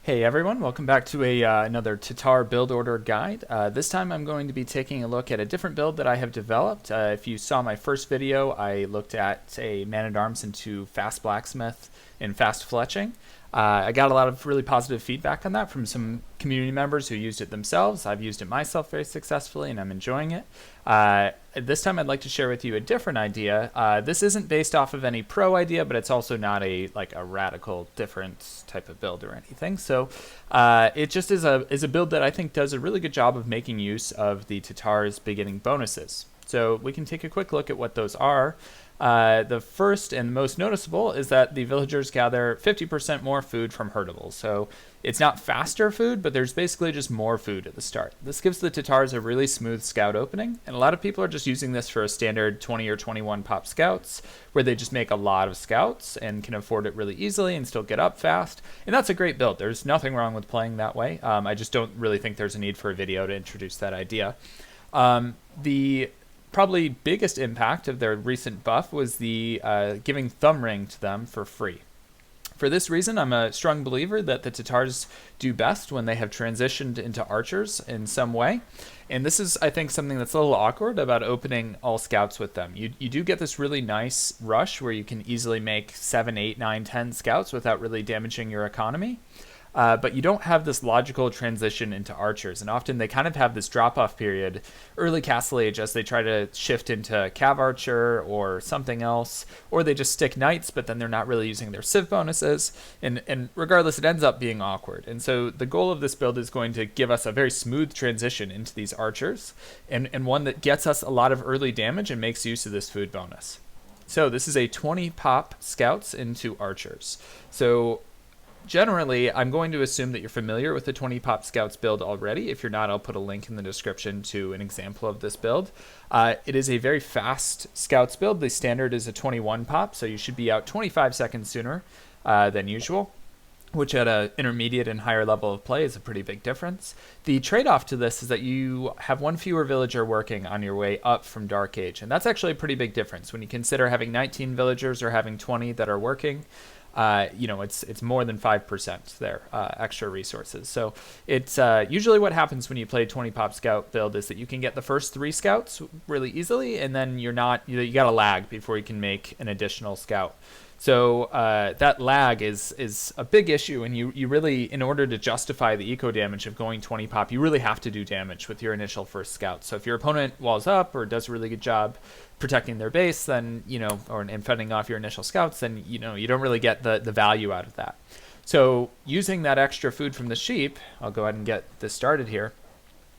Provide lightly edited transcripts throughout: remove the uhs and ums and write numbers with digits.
Hey everyone, welcome back to another Tatar build order guide. This time I'm going to be taking a look at a different build that I have developed. If you saw my first video, I looked at a man-at-arms into fast blacksmith and fast fletching. I got a lot of really positive feedback on that from some community members who used it themselves. I've used it myself very successfully and I'm enjoying it. This time I'd like to share with you a different idea. This isn't based off of any pro idea, but it's also not a radical different type of build or anything. So it just is a build that I think does a really good job of making use of the Tatars beginning bonuses. So we can take a quick look at what those are. The first and most noticeable is that the villagers gather 50% more food from herdables. So it's not faster food, but there's basically just more food at the start. This gives the Tatars a really smooth scout opening, and a lot of people are just using this for a standard 20 or 21 pop scouts, where they just make a lot of scouts and can afford it really easily and still get up fast. And that's a great build. There's nothing wrong with playing that way. I just don't really think there's a need for a video to introduce that idea. The probably biggest impact of their recent buff was the giving thumb ring to them for free. For this reason, I'm a strong believer that the Tatars do best when they have transitioned into archers in some way. And this is, I think, something that's a little awkward about opening all scouts with them. You do get this really nice rush where you can easily make 7, 8, 9, 10 scouts without really damaging your economy. But you don't have this logical transition into archers, and often they kind of have this drop-off period, early castle age, as they try to shift into cav archer or something else, or they just stick knights, but then they're not really using their civ bonuses, and regardless, it ends up being awkward. And so the goal of this build is going to give us a very smooth transition into these archers, and one that gets us a lot of early damage and makes use of this food bonus. So this is a 20 pop scouts into archers. So generally, I'm going to assume that you're familiar with the 20 pop scouts build already. If you're not, I'll put a link in the description to an example of this build. It is a very fast scouts build. The standard is a 21 pop, so you should be out 25 seconds sooner than usual, which at an intermediate and higher level of play is a pretty big difference. The trade-off to this is that you have one fewer villager working on your way up from Dark Age, and that's actually a pretty big difference. When you consider having 19 villagers or having 20 that are working, it's more than 5% there, extra resources. So it's usually what happens when you play 20 pop scout build is that you can get the first 3 scouts really easily, and then you got to lag before you can make an additional scout. So that lag is a big issue, and you really, in order to justify the eco damage of going 20 pop, you really have to do damage with your initial first scout. So if your opponent walls up or does a really good job protecting their base, then, and fending off your initial scouts, then, you don't really get the value out of that. So using that extra food from the sheep, I'll go ahead and get this started here.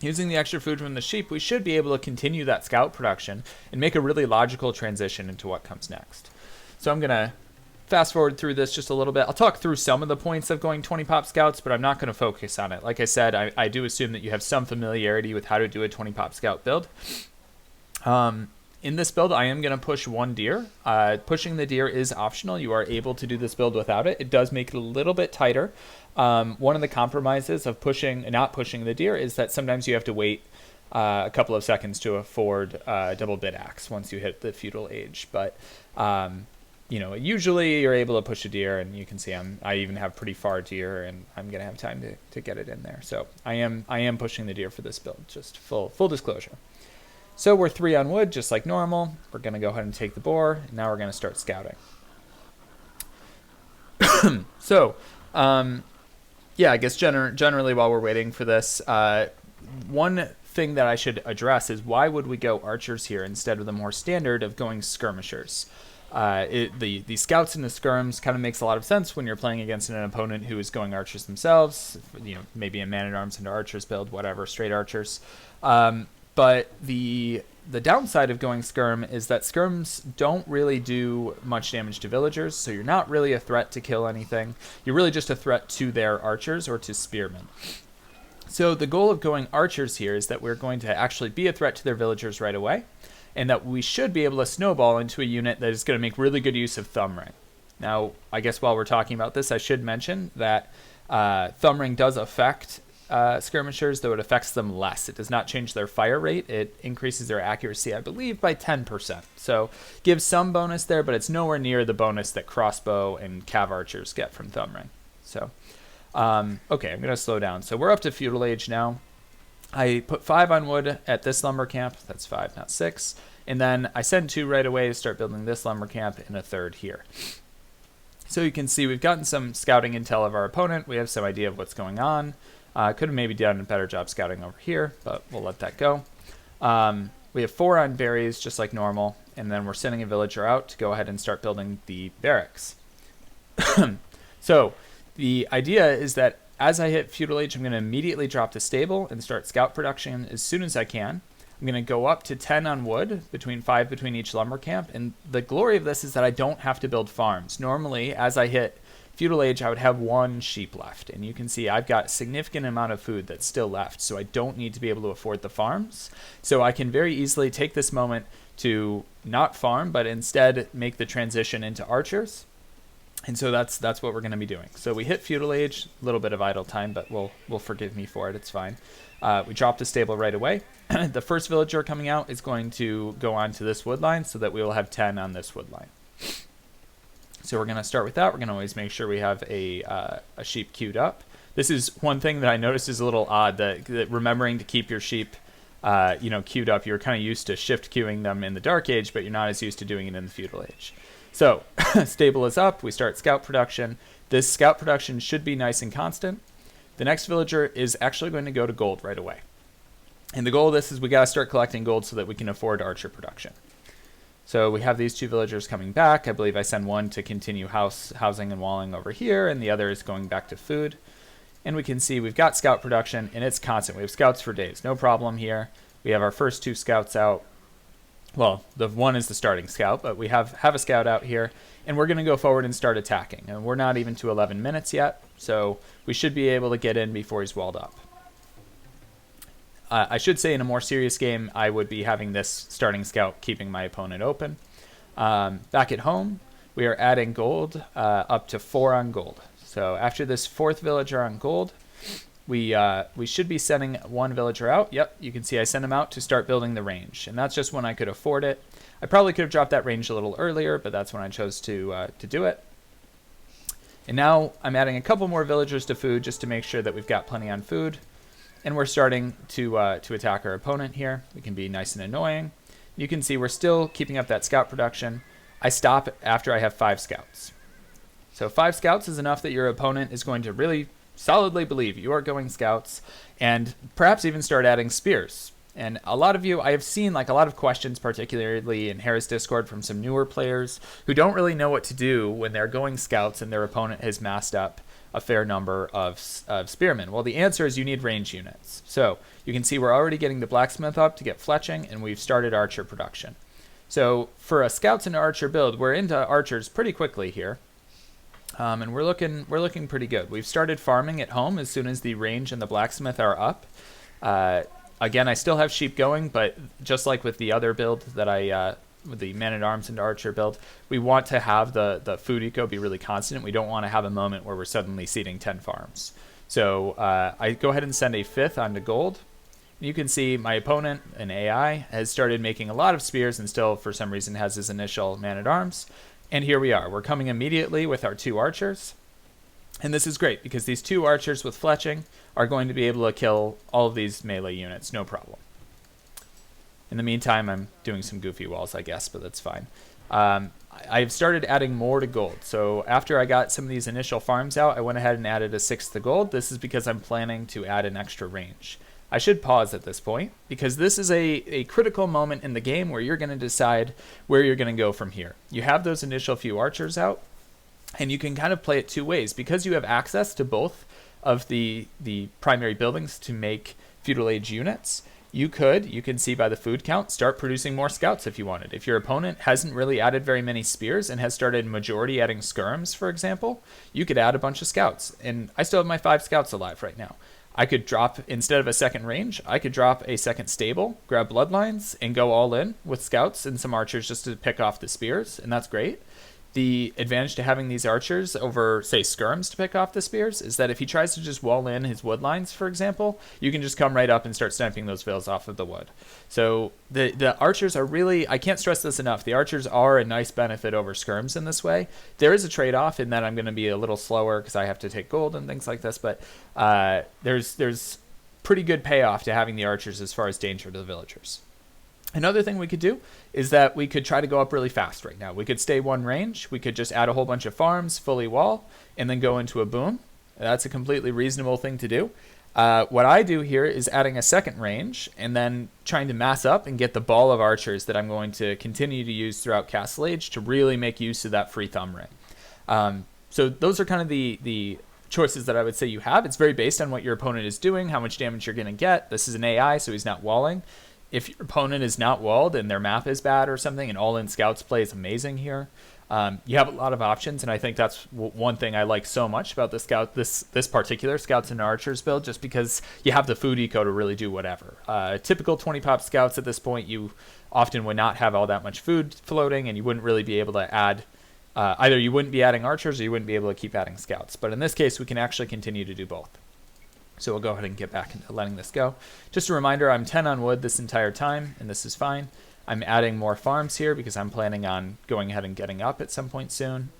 Using the extra food from the sheep, we should be able to continue that scout production and make a really logical transition into what comes next. So I'm going to fast forward through this just a little bit. I'll talk through some of the points of going 20 pop scouts, but I'm not going to focus on it. Like I said, I do assume that you have some familiarity with how to do a 20 pop scout build. In this build, I am going to push 1 deer. Pushing the deer is optional. You are able to do this build without it. It does make it a little bit tighter. One of the compromises of not pushing the deer is that sometimes you have to wait a couple of seconds to afford double bit axe once you hit the feudal age. But usually you're able to push a deer, and you can see I even have pretty far deer, and I'm going to have time to get it in there. So I am pushing the deer for this build, just full disclosure. So we're 3 on wood, just like normal. We're going to go ahead and take the boar, and now we're going to start scouting. So, I guess generally while we're waiting for this, one thing that I should address is why would we go archers here instead of the more standard of going skirmishers? The scouts and the skirms kind of makes a lot of sense when you're playing against an opponent who is going archers themselves, maybe a man-at-arms into archers build, whatever, straight archers. But the downside of going skirm is that skirms don't really do much damage to villagers, so you're not really a threat to kill anything. You're really just a threat to their archers or to spearmen. So the goal of going archers here is that we're going to actually be a threat to their villagers right away, and that we should be able to snowball into a unit that is going to make really good use of Thumb Ring. Now, I guess while we're talking about this, I should mention that Thumb Ring does affect skirmishers, though it affects them less. It does not change their fire rate. It increases their accuracy, I believe, by 10%. So gives some bonus there, but it's nowhere near the bonus that crossbow and cav archers get from Thumb Ring. So Okay, I'm going to slow down. So we're up to feudal age now. I put 5 on wood at this lumber camp. That's 5, not 6. And then I send 2 right away to start building this lumber camp and a 3rd here. So you can see we've gotten some scouting intel of our opponent. We have some idea of what's going on. Could have maybe done a better job scouting over here, but we'll let that go. We have 4 on berries, just like normal. And then we're sending a villager out to go ahead and start building the barracks. So the idea is that as I hit feudal age, I'm going to immediately drop the stable and start scout production as soon as I can. I'm going to go up to 10 on wood, 5 between each lumber camp. And the glory of this is that I don't have to build farms. Normally, as I hit feudal age, I would have 1 sheep left. And you can see I've got a significant amount of food that's still left. So I don't need to be able to afford the farms. So I can very easily take this moment to not farm, but instead make the transition into archers. And so that's what we're going to be doing. So we hit feudal age, a little bit of idle time, but we'll forgive me for it. It's fine. We dropped the stable right away. The first villager coming out is going to go on to this wood line so that we will have 10 on this wood line. So we're going to start with that. We're going to always make sure we have a sheep queued up. This is one thing that I noticed is a little odd, that remembering to keep your sheep queued up. You're kind of used to shift queuing them in the Dark Age, but you're not as used to doing it in the feudal age. So stable is up. We start scout production. This scout production should be nice and constant. The next villager is actually going to go to gold right away. And the goal of this is we got to start collecting gold so that we can afford archer production. So we have these 2 villagers coming back. I believe I send 1 to continue housing and walling over here, and the other is going back to food. And we can see we've got scout production, and it's constant. We have scouts for days. No problem here. We have our first 2 scouts out. Well, the 1 is the starting scout, but we have a scout out here, and we're going to go forward and start attacking. And we're not even to 11 minutes yet, so we should be able to get in before he's walled up. I should say in a more serious game, I would be having this starting scout keeping my opponent open. Back at home, we are adding gold up to 4 on gold. So after this 4th villager on gold, we should be sending 1 villager out. Yep, you can see I sent him out to start building the range, and that's just when I could afford it. I probably could have dropped that range a little earlier, but that's when I chose to do it. And now I'm adding a couple more villagers to food just to make sure that we've got plenty on food. And we're starting to attack our opponent here. We can be nice and annoying. You can see we're still keeping up that scout production. I stop after I have 5 scouts. So 5 scouts is enough that your opponent is going to really solidly believe you are going scouts, and perhaps even start adding spears. And a lot of you, I have seen like a lot of questions, particularly in Harris Discord, from some newer players who don't really know what to do when they're going scouts and their opponent has massed up a fair number of spearmen. Well, the answer is you need range units. So you can see we're already getting the blacksmith up to get fletching, and we've started archer production. So for a scouts and archer build, we're into archers pretty quickly here. And we're looking pretty good. We've started farming at home as soon as the range and the blacksmith are up. Again, I still have sheep going, but just like with the other build that with the man-at-arms and archer build, we want to have the food eco be really constant. We don't want to have a moment where we're suddenly seeding 10 farms. So I go ahead and send a 5th onto gold. You can see my opponent, an AI, has started making a lot of spears and still, for some reason, has his initial man-at-arms. And here we are. We're coming immediately with our 2 archers. And this is great because these 2 archers with fletching are going to be able to kill all of these melee units, no problem. In the meantime, I'm doing some goofy walls, I guess, but that's fine. I've started adding more to gold. So after I got some of these initial farms out, I went ahead and added a 6th to gold. This is because I'm planning to add an extra range. I should pause at this point because this is a critical moment in the game where you're going to decide where you're going to go from here. You have those initial few archers out, and you can kind of play it 2 ways. Because you have access to both of the primary buildings to make feudal age units, you can see by the food count, start producing more scouts if you wanted. If your opponent hasn't really added very many spears and has started majority adding skirms, for example, you could add a bunch of scouts. And I still have my 5 scouts alive right now. I could drop, instead of a 2nd range, I could drop a 2nd stable, grab bloodlines, and go all in with scouts and some archers just to pick off the spears, and that's great. The advantage to having these archers over, say, skirms to pick off the spears is that if he tries to just wall in his wood lines, for example, you can just come right up and start sniping those veils off of the wood. So the archers are really, I can't stress this enough, the archers are a nice benefit over skirms in this way. There is a trade-off in that I'm going to be a little slower because I have to take gold and things like this, but there's pretty good payoff to having the archers as far as danger to the villagers. Another thing we could do is that we could try to go up really fast right now. We could stay one range. We could just add a whole bunch of farms, fully wall, and then go into a boom. That's a completely reasonable thing to do. What I do here is adding a second range and then trying to mass up and get the ball of archers that I'm going to continue to use throughout Castle Age to really make use of that free thumb ring. So those are kind of the choices that I would say you have. It's very based on what your opponent is doing, how much damage you're going to get. This is an AI, so he's not walling. If your opponent is not walled and their map is bad or something, and all-in scouts play is amazing here. You have a lot of options, and I think that's one thing I like so much about this particular Scouts and Archers build, just because you have the food eco to really do whatever. Typical 20-pop Scouts at this point, you often would not have all that much food floating, and you wouldn't really be able to add, either you wouldn't be adding Archers or you wouldn't be able to keep adding Scouts. But in this case, we can actually continue to do both. So we'll go ahead and get back into letting this go. Just a reminder, I'm 10 on wood this entire time, and this is fine. I'm adding more farms here because I'm planning on going ahead and getting up at some point soon.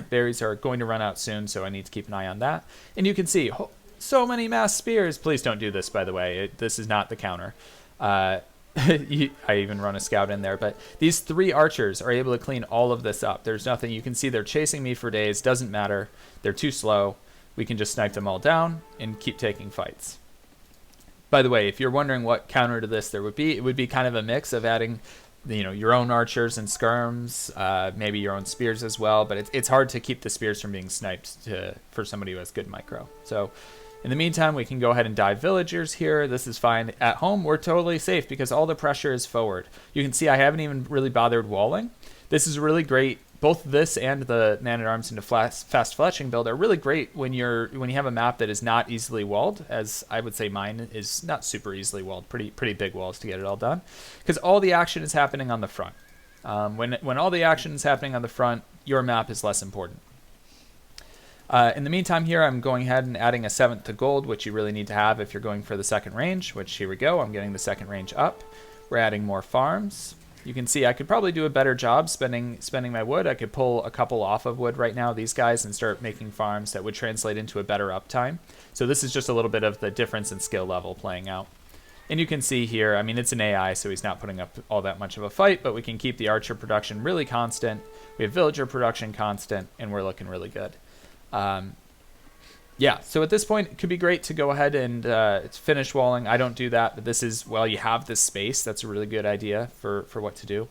Berries are going to run out soon, so I need to keep an eye on that. And you can see, so many mass spears. Please don't do this, by the way. This is not the counter. I even run a scout in there, but these 3 archers are able to clean all of this up. There's nothing. You can see they're chasing me for days. Doesn't matter. They're too slow. We can just snipe them all down and keep taking fights. By the way, if you're wondering what counter to this there would be, it would be kind of a mix of adding, your own archers and skirms, maybe your own spears as well. But it's hard to keep the spears from being sniped for somebody who has good micro. So in the meantime, we can go ahead and dive villagers here. This is fine. At home, we're totally safe because all the pressure is forward. You can see I haven't even really bothered walling. This is really great. Both this and the Man-at-Arms into fast fletching build are really great when you have a map that is not easily walled, as I would say mine is not super easily walled, pretty big walls to get it all done, because all the action is happening on the front. When all the action is happening on the front, your map is less important. In the meantime here, I'm going ahead and adding a 7th to gold, which you really need to have if you're going for the second range, which here we go. I'm getting the second range up. We're adding more farms. You can see I could probably do a better job spending my wood. I could pull a couple off of wood right now, these guys, and start making farms that would translate into a better uptime. So this is just a little bit of the difference in skill level playing out. And you can see here, I mean, it's an AI, so he's not putting up all that much of a fight, but we can keep the archer production really constant. We have villager production constant, and we're looking really good. Yeah, so at this point, it could be great to go ahead and finish walling. I don't do that, but this is, well, you have this space. That's a really good idea for what to do.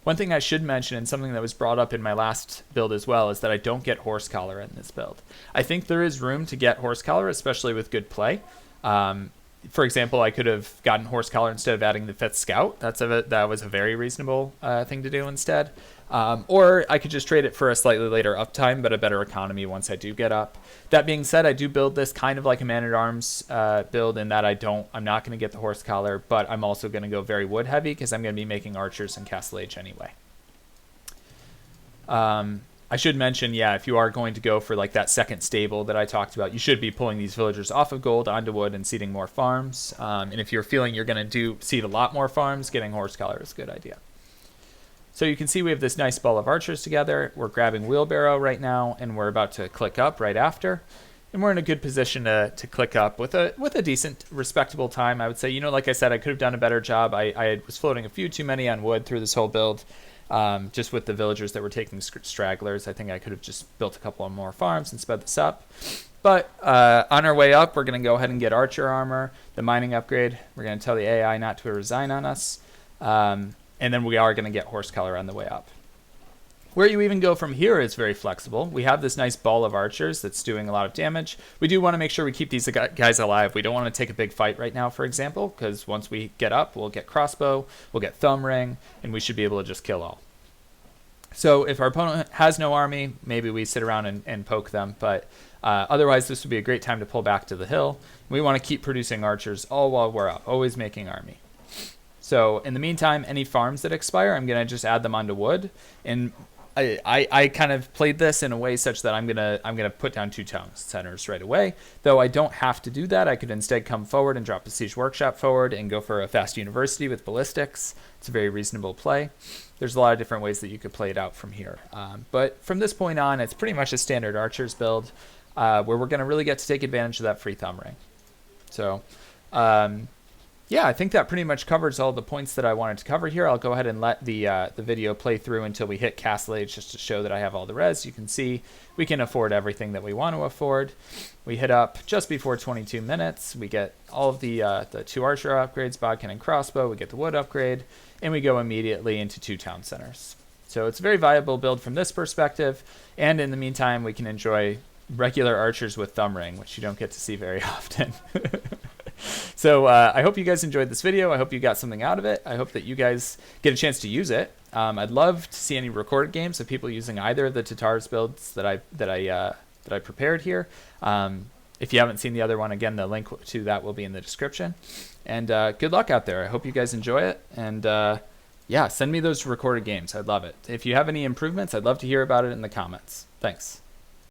One thing I should mention, and something that was brought up in my last build as well, is that I don't get horse collar in this build. I think there is room to get horse collar, especially with good play. For example, I could have gotten horse collar instead of adding the 5th scout. That was a very reasonable thing to do instead. Or I could just trade it for a slightly later uptime, but a better economy once I do get up. That being said, I do build this kind of like a Man-at-Arms build in that I'm not going to get the horse collar, but I'm also going to go very wood heavy because I'm going to be making archers in Castle Age anyway. I should mention, yeah, if you are going to go for like that second stable that I talked about, you should be pulling these villagers off of gold onto wood and seeding more farms. And if you're feeling you're going to seed a lot more farms, getting horse collar is a good idea. So you can see we have this nice ball of archers together. We're grabbing wheelbarrow right now, and we're about to click up right after. And we're in a good position to click up with a decent, respectable time, I would say. Like I said, I could have done a better job. I was floating a few too many on wood through this whole build, just with the villagers that were taking stragglers. I think I could have just built a couple of more farms and sped this up. But on our way up, we're going to go ahead and get archer armor, the mining upgrade. We're going to tell the AI not to resign on us. And then we are going to get horse color on the way up. Where you even go from here is very flexible. We have this nice ball of archers that's doing a lot of damage. We do want to make sure we keep these guys alive. We don't want to take a big fight right now, for example, because once we get up, we'll get crossbow, we'll get thumb ring, and we should be able to just kill all. So if our opponent has no army, maybe we sit around and poke them. But otherwise, this would be a great time to pull back to the hill. We want to keep producing archers all while we're up, always making army. So in the meantime, any farms that expire, I'm going to just add them onto wood. And I kind of played this in a way such that I'm gonna put down 2-town centers right away. Though I don't have to do that. I could instead come forward and drop a siege workshop forward and go for a fast university with ballistics. It's a very reasonable play. There's a lot of different ways that you could play it out from here. But from this point on, it's pretty much a standard archers build where we're gonna really get to take advantage of that free thumb ring. So. Yeah, I think that pretty much covers all the points that I wanted to cover here. I'll go ahead and let the video play through until we hit Castle Age just to show that I have all the res. You can see we can afford everything that we want to afford. We hit up just before 22 minutes. We get all of the 2 archer upgrades, bodkin and crossbow. We get the wood upgrade, and we go immediately into 2 town centers. So it's a very viable build from this perspective. And in the meantime, we can enjoy regular archers with thumb ring, which you don't get to see very often. So I hope you guys enjoyed this video. I hope you got something out of it. I hope that you guys get a chance to use it. I'd love to see any recorded games of people using either of the Tatars builds that I prepared here. If you haven't seen the other one, again, the link to that will be in the description. And good luck out there. I hope you guys enjoy it. And yeah, send me those recorded games. I'd love it. If you have any improvements, I'd love to hear about it in the comments. Thanks.